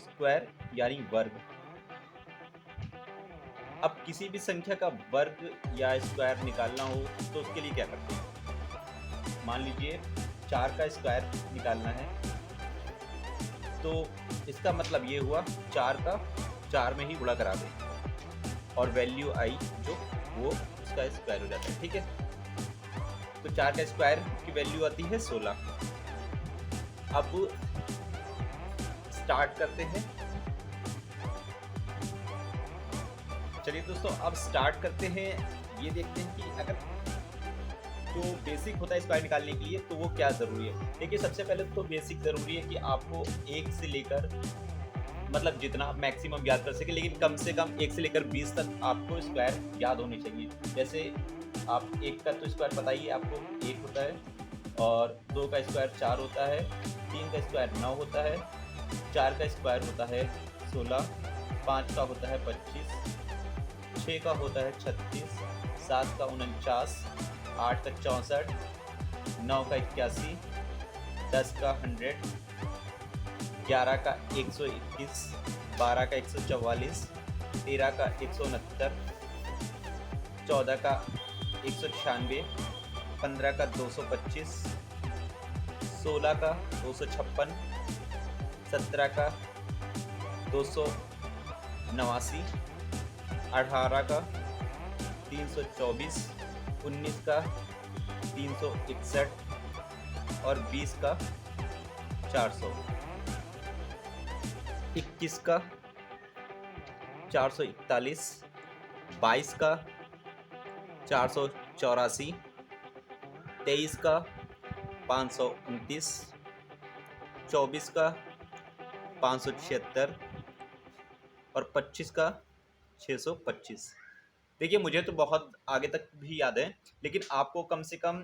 Square यानी वर्ग। अब किसी भी संख्या का वर्ग या स्क्वायर निकालना हो तो उसके लिए क्या करते हैं? मान लीजिए 4 का स्क्वायर निकालना है, तो इसका मतलब ये हुआ 4 का 4 में ही गुणा करा दें और वैल्यू आई जो वो उसका स्क्वायर हो जाता है। ठीक है, तो 4 का स्क्वायर की वैल्यू आती है 16। अब स्टार्ट करते हैं। चलिए दोस्तों, अब स्टार्ट करते हैं। ये देखते हैं कि अगर जो बेसिक होता है स्क्वायर निकालने के लिए तो वो क्या ज़रूरी है। देखिए, सबसे पहले तो बेसिक ज़रूरी है कि आपको 1 से लेकर मतलब जितना मैक्सिमम याद कर सके, लेकिन कम से कम 1 से लेकर 20 तक आपको स्क्वायर याद होने चाहिए। जैसे आप 1 का तो स्क्वायर पता ही है आपको, 1 होता है, और 2 का स्क्वायर 4 होता है, 3 का स्क्वायर 9 होता है, 4 का स्क्वायर होता है 16, 5 का होता है 25, 6 का होता है 36, 7 का 49, 8 का 64, 9 का 81, 10 का 100, 11 का 121, 12 का 144, 13 का 169, 14 का 196, 15 का 225, 16 का 256, 17 का 289, 18 का 324, 19 का 361 और 20 का 400, 21 का 441, 22 का 484, 23 का 529, 24 का 576 और 25 का 625। देखिए, मुझे तो बहुत आगे तक भी याद है, लेकिन आपको कम से कम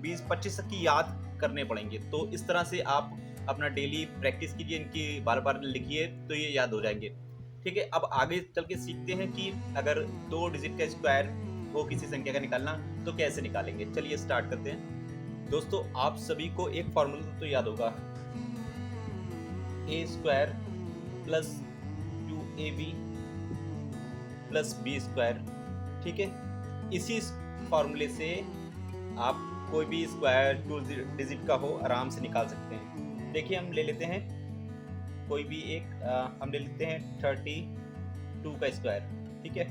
20-25 तक की याद करने पड़ेंगे। तो इस तरह से आप अपना डेली प्रैक्टिस कीजिए, इनकी बार-बार लिखिए तो ये याद हो जाएंगे। ठीक है, अब आगे चल के सीखते हैं कि अगर 2 डिजिट का स्क्वायर हो किसी संख्या का निकालना तो कैसे निकालेंगे। चलिए स्टार्ट करते हैं। दोस्तों, आप सभी को एक फॉर्मूला तो याद होगा, a square plus 2ab plus b square. ठीक है, इसी फॉर्मूले से आप कोई भी स्क्वायर 2 डिजिट का हो आराम से निकाल सकते हैं। देखिए, हम ले लेते हैं कोई भी एक हम ले लेते हैं 32 का स्क्वायर। ठीक है,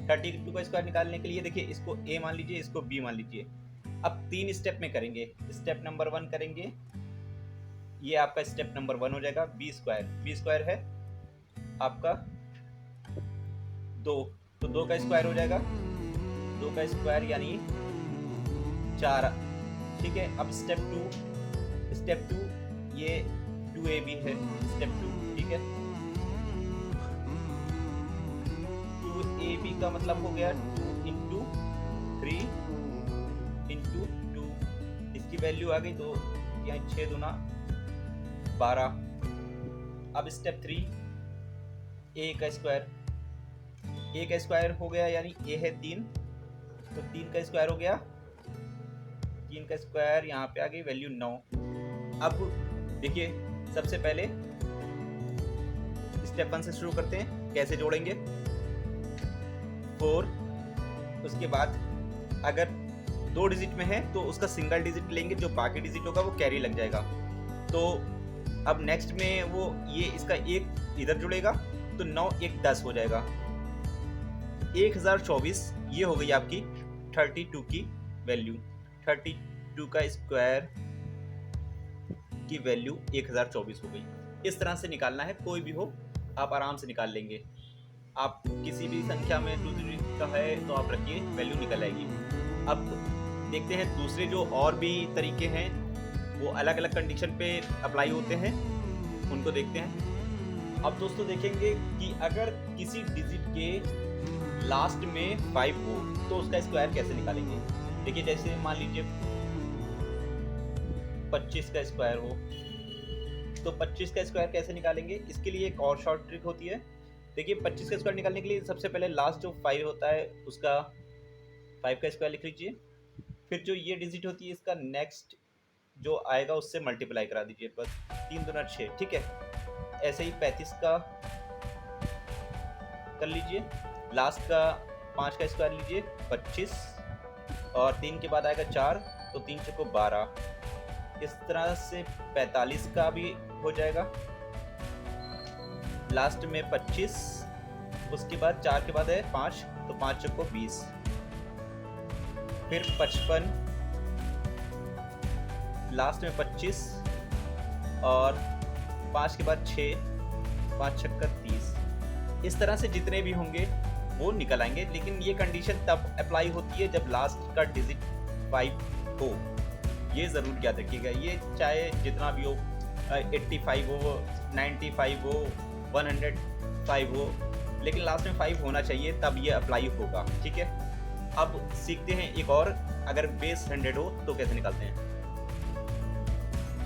32 का स्क्वायर निकालने के लिए देखिए, इसको ए मान लीजिए, इसको बी मान लीजिए। अब 3 स्टेप में करेंगे। स्टेप नंबर 1 करेंगे, ये आपका स्टेप नंबर 1 हो जाएगा। बी स्क्वायर है आपका 2, तो 2 का स्क्वायर हो जाएगा, 2 का स्क्वायर यानी 4। ठीक है, अब स्टेप 2 ये 2ab है, स्टेप 2। ठीक है, 2ab का मतलब हो गया 2 इंटू 3 इंटू 2, इसकी वैल्यू आ गई 2, यहाँ 6 दूना 12। अब स्टेप 3, ए का स्क्वायर हो गया, यानी ए है 3, तो 3 का स्क्वायर हो गया, 3 का स्क्वायर यहाँ पे आ गई वैल्यू 9। अब देखिए, सबसे पहले स्टेप 1 से शुरू करते हैं। कैसे जोड़ेंगे? 4, उसके बाद अगर 2 डिजिट में है तो उसका सिंगल डिजिट लेंगे, जो बाकी डिजिट होगा वो कैरी लग जाएगा। तो अब नेक्स्ट में वो ये इसका एक इधर जुड़ेगा, तो 9 1 10 हो जाएगा। 1024 ये हो गई आपकी 32 की वैल्यू। 32 का स्क्वायर की वैल्यू 1024 हो गई। इस तरह से निकालना है, कोई भी हो आप आराम से निकाल लेंगे। आप किसी भी संख्या में 2 डिजिट का है तो आप रखिए, वैल्यू निकल आएगी। अब देखते हैं दूसरे जो और भी तरीके हैं, वो अलग अलग कंडीशन पे अप्लाई होते हैं, उनको देखते हैं। अब दोस्तों देखेंगे कि अगर किसी डिजिट के लास्ट में 5 हो तो उसका स्क्वायर कैसे निकालेंगे। देखिए, जैसे मान लीजिए 25 का स्क्वायर हो, तो 25 का स्क्वायर कैसे निकालेंगे, इसके लिए एक और शॉर्ट ट्रिक होती है। देखिए, 25 का स्क्वायर निकालने के लिए सबसे पहले लास्ट जो 5 होता है उसका 5 का स्क्वायर लिख लीजिए, फिर जो ये डिजिट होती है इसका नेक्स्ट जो आएगा उससे मल्टीप्लाई करा दीजिए, बस 3 दूना 6। ठीक है, ऐसे ही 35 का कर लीजिए, लास्ट का 5 का स्क्वायर लीजिए 25, और 3 के बाद आएगा 4, तो 3 चौको 12, इस तरह से 45 का भी हो जाएगा, लास्ट में 25, उसके बाद 4 के बाद है 5, तो 5 चौको 20, फिर 55, लास्ट में 25, और 5 के बाद 6, 5 छक्का 30। इस तरह से जितने भी होंगे वो निकल आएंगे, लेकिन ये कंडीशन तब अप्लाई होती है जब लास्ट का डिजिट 5 हो। ये ज़रूर याद रखिएगा, ये चाहे जितना भी हो, 85 हो, 95 हो, 105 हो, लेकिन लास्ट में 5 होना चाहिए, तब ये अप्लाई होगा। ठीक है, अब सीखते हैं एक और, अगर बेस 100 हो तो कैसे निकालते हैं।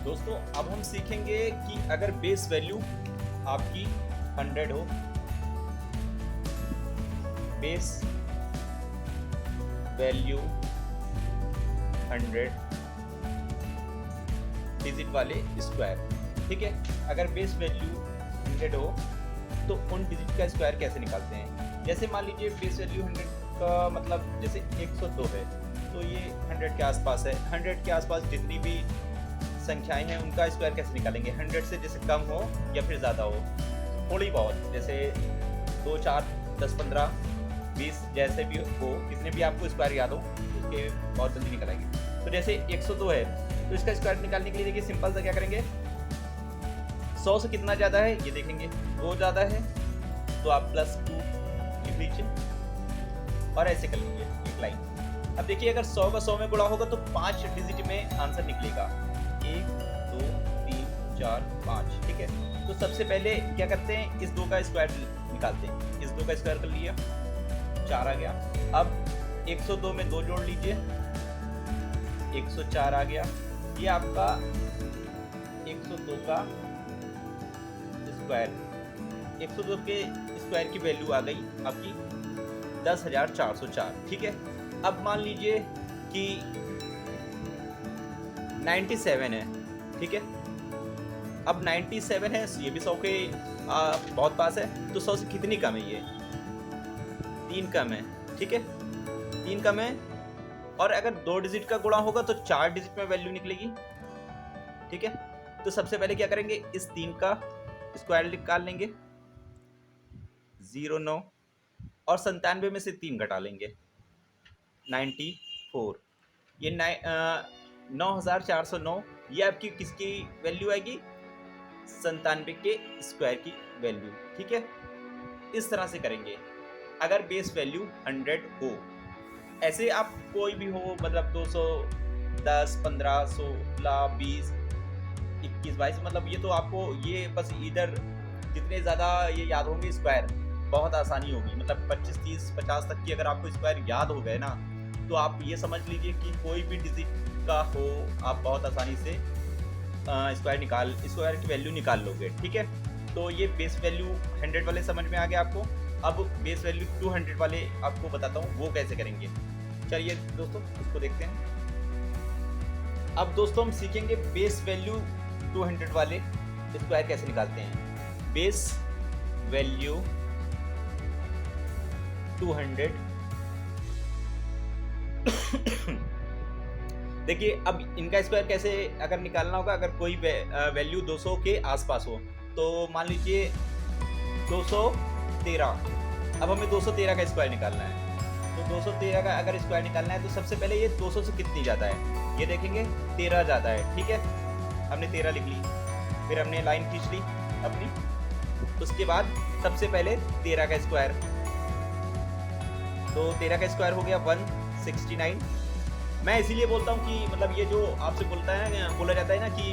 दोस्तों अब हम सीखेंगे कि अगर बेस वैल्यू आपकी 100 हो, बेस वैल्यू 100 डिजिट वाले स्क्वायर। ठीक है, अगर बेस वैल्यू 100 हो तो उन डिजिट का स्क्वायर कैसे निकालते हैं। जैसे मान लीजिए बेस वैल्यू 100 का मतलब जैसे 102 है, तो ये 100 के आसपास है। 100 के आसपास जितनी भी संख्याएं हैं उनका स्क्वायर कैसे निकालेंगे। 100 से जैसे कम हो या फिर ज़्यादा हो, थोड़ी बहुत, जैसे 2, 4, 10, 15, 20 जैसे भी हो, जितने भी आपको स्क्वायर याद हो उसके बहुत जल्दी निकल आएंगे। तो जैसे 102 है तो इसका स्क्वायर निकालने के लिए देखिए सिंपल सा क्या करेंगे, 100 से कितना ज़्यादा है ये देखेंगे, 2 ज़्यादा है तो आप +2 लिख लीजिए और ऐसे कर लीजिए एक लाइन। अब देखिए अगर 100 का 100 में गुणा होगा तो 5 डिजिट में आंसर निकलेगा, 1, 2, 3, 4, 5। ठीक है, तो सबसे पहले क्या करते हैं, इस 2 का स्क्वायर निकालते हैं। इस 2 का स्क्वायर कर लिया, 4 आ गया। अब 102 में 2 जोड़ लीजिए, 104 आ गया। ये आपका 102 का स्क्वायर, 102 के स्क्वायर की वैल्यू आ गई आपकी 10,404। ठीक है, अब मान लीजिए कि 97 है। ठीक है, अब 97 है, ये भी 100 के बहुत पास है, तो 100 से कितनी कम है ये, 3 कम है। ठीक है, 3 कम है, और अगर 2 डिजिट का गुणा होगा तो 4 डिजिट में वैल्यू निकलेगी। ठीक है, तो सबसे पहले क्या करेंगे, इस 3 का स्क्वायर निकाल लेंगे, 0, 9, और 97 में से 3 घटा लेंगे, 94। ये 9,409, ये आपकी किसकी वैल्यू आएगी, 97 के स्क्वायर की वैल्यू। ठीक है, इस तरह से करेंगे अगर बेस वैल्यू 100 हो। ऐसे आप कोई भी हो, मतलब 210, 15, 16, 20, 21, 22, मतलब ये तो आपको ये बस इधर जितने ज़्यादा ये याद होंगे स्क्वायर बहुत आसानी होगी। मतलब 25, 30, 50 तक की अगर आपको स्क्वायर याद हो गए ना, तो आप ये समझ लीजिए कि कोई भी डिजिट का हो आप बहुत आसानी से स्क्वायर की वैल्यू निकाल लोगे। ठीक है, तो ये बेस वैल्यू 100 वाले समझ में आ गया आपको। अब बेस वैल्यू 200 वाले आपको बताता हूँ वो कैसे करेंगे। चलिए दोस्तों इसको देखते हैं। अब दोस्तों हम सीखेंगे बेस वैल्यू 200 वाले स्क्वायर कैसे निकालते हैं। बेस वैल्यू 200 देखिए अब इनका स्क्वायर कैसे अगर निकालना होगा, अगर कोई वैल्यू 200 के आसपास हो, तो मान लीजिए 213। अब हमें 213 का स्क्वायर निकालना है, तो 213 का अगर स्क्वायर निकालना है तो सबसे पहले ये 200 से कितनी ज़्यादा है, ये देखेंगे 13 ज़्यादा है। ठीक है, हमने 13 लिख ली, फिर हमने लाइन खींच ली अपनी, उसके बाद सबसे पहले 13 का स्क्वायर, तो 13 का स्क्वायर हो गया 169। मैं इसीलिए बोलता हूँ कि मतलब ये जो आपसे बोला जाता है ना कि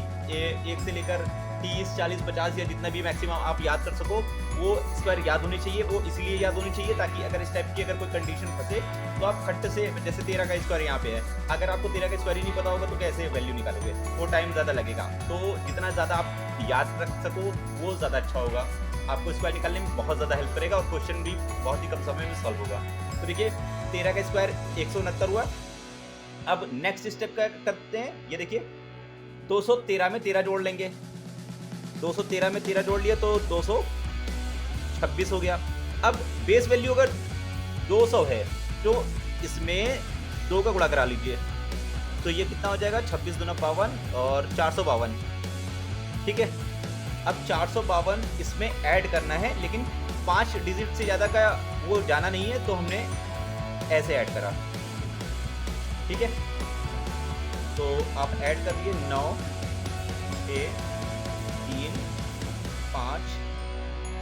1 से लेकर 30, 40, 50 या जितना भी मैक्सिमम आप याद कर सको वो स्क्वायर याद होने चाहिए। वो इसलिए याद होनी चाहिए ताकि अगर इस टाइप की अगर कोई कंडीशन फंसे तो आप खट्ट से, जैसे 13 का स्क्वायर यहाँ पे है, अगर आपको 13 का स्क्वायर ही नहीं पता होगा तो कैसे वैल्यू निकालोगे, वो टाइम ज़्यादा लगेगा। तो जितना ज़्यादा आप याद रख सको वो ज़्यादा अच्छा होगा, आपको स्क्वायर निकालने में बहुत ज़्यादा हेल्प करेगा और क्वेश्चन भी बहुत ही कम समय में सॉल्व होगा। तो देखिए 13 का स्क्वायर 169 हुआ। अब नेक्स्ट स्टेप क्या करते हैं, ये देखिए 213 में 13 जोड़ लेंगे, 213 में 13 जोड़ लिया तो 226 हो गया। अब बेस वैल्यू अगर 200 है तो इसमें 2 का गुणा करा लीजिए, तो ये कितना हो जाएगा 26 दूना 52 और 452। ठीक है, अब 452 इसमें ऐड करना है, लेकिन 5 डिजिट से ज़्यादा का वो जाना नहीं है, तो हमने ऐसे ऐड करा। ठीक है, तो आप ऐड कर दिए 9 1 3 5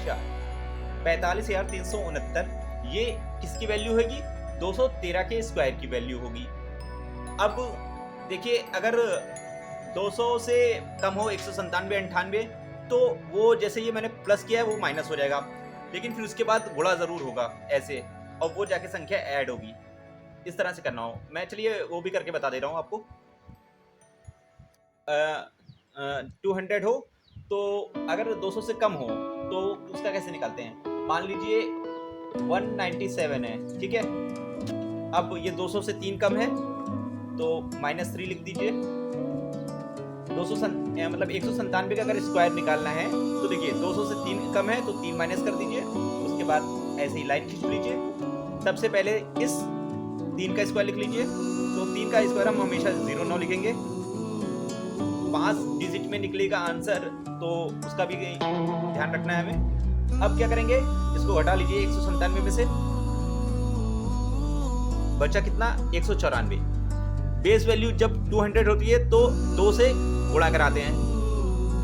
4 45,369। ये किसकी वैल्यू होगी? 213 के स्क्वायर की वैल्यू होगी। अब देखिए, अगर 200 से कम हो 197 98, तो वो जैसे ये मैंने प्लस किया है वो माइनस हो जाएगा, लेकिन फिर उसके बाद गुणा ज़रूर होगा ऐसे, और वो जाके संख्या ऐड होगी। इस तरह से करना हो, मैं चलिए वो भी करके बता दे रहा हूँ आपको। 200 हो तो अगर 200 से कम हो तो उसका कैसे निकालते हैं? मान लीजिए 197 है, ठीक है। अब ये 200 से 3 कम है तो -3 लिख दीजिए। 297 मतलब 197 का अगर स्क्वायर निकालना है तो देखिए 200 से 3 कम है तो 3 माइनस कर दीजिए, उसके बाद ऐसे ही लाइन खींच लीजिए। सबसे पहले इस 3 का स्क्वायर लिख लीजिए, तो 3 का स्क्वायर हम हमेशा 09 लिखेंगे। 5 डिजिट में निकलेगा आंसर, तो उसका भी ध्यान रखना है हमें। अब क्या करेंगे, इसको हटा लीजिए 197 में से बचा कितना 194। बेस वैल्यू जब 200 होती है तो 2 से गुणा कराते हैं,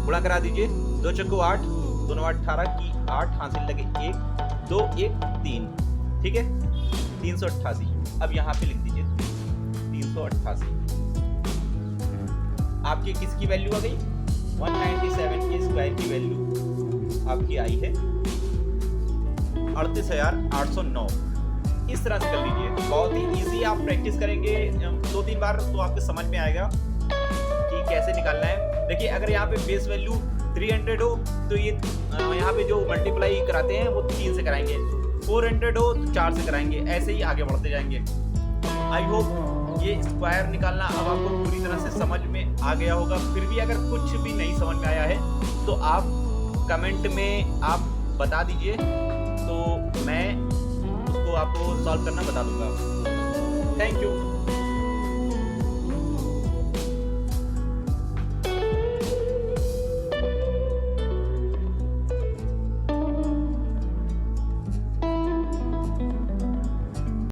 गुणा करा दीजिए। 2 चक्को 8, 2 9 18 की 8 हासिल लगे 1 2 1 3, ठीक है 388। अब यहाँ पे लिख दीजिए 388। आपकी किसकी वैल्यू आ गई? 197 के स्क्वायर की वैल्यू आपकी आई है 38,809। इस तरह से कर लीजिए, बहुत ही इजी। आप प्रैक्टिस करेंगे 2-3 बार तो आपको समझ में आएगा कि कैसे निकालना है। देखिए, अगर यहाँ पे बेस वैल्यू 300 हो तो ये यहाँ पे जो मल्टीप्लाई कराते हैं वो 3 से कराएंगे, 400 हो तो 4 से कराएंगे, ऐसे ही आगे बढ़ते जाएंगे। आई होप ये स्क्वायर निकालना अब आपको पूरी तरह से समझ में आ गया होगा। फिर भी अगर कुछ भी नहीं समझ में आया है तो आप कमेंट में आप बता दीजिए, तो मैं उसको आपको सॉल्व करना बता दूंगा। Thank you.